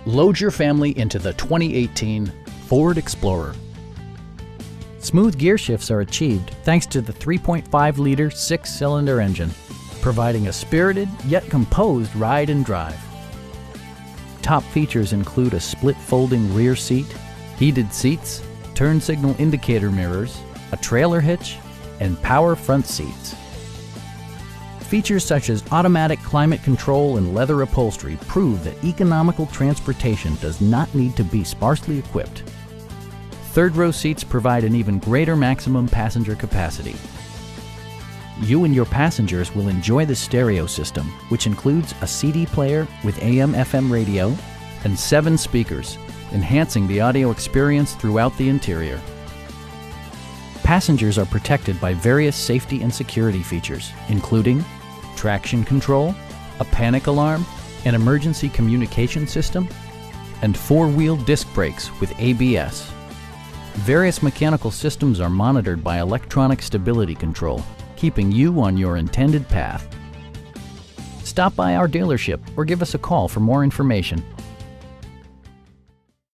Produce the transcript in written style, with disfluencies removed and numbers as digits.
Load your family into the 2018 Ford Explorer. Smooth gear shifts are achieved thanks to the 3.5-liter six-cylinder engine, providing a spirited yet composed ride and drive. Top features include a split folding rear seat, heated seats, turn signal indicator mirrors, a trailer hitch, and power front seats. Features such as automatic climate control and leather upholstery prove that economical transportation does not need to be sparsely equipped. Third-row seats provide an even greater maximum passenger capacity. You and your passengers will enjoy the stereo system, which includes a CD player with AM/FM radio and 7 speakers, enhancing the audio experience throughout the interior. Passengers are protected by various safety and security features, including traction control, a panic alarm, an emergency communication system, and 4-wheel disc brakes with ABS. Various mechanical systems are monitored by electronic stability control, keeping you on your intended path. Stop by our dealership or give us a call for more information.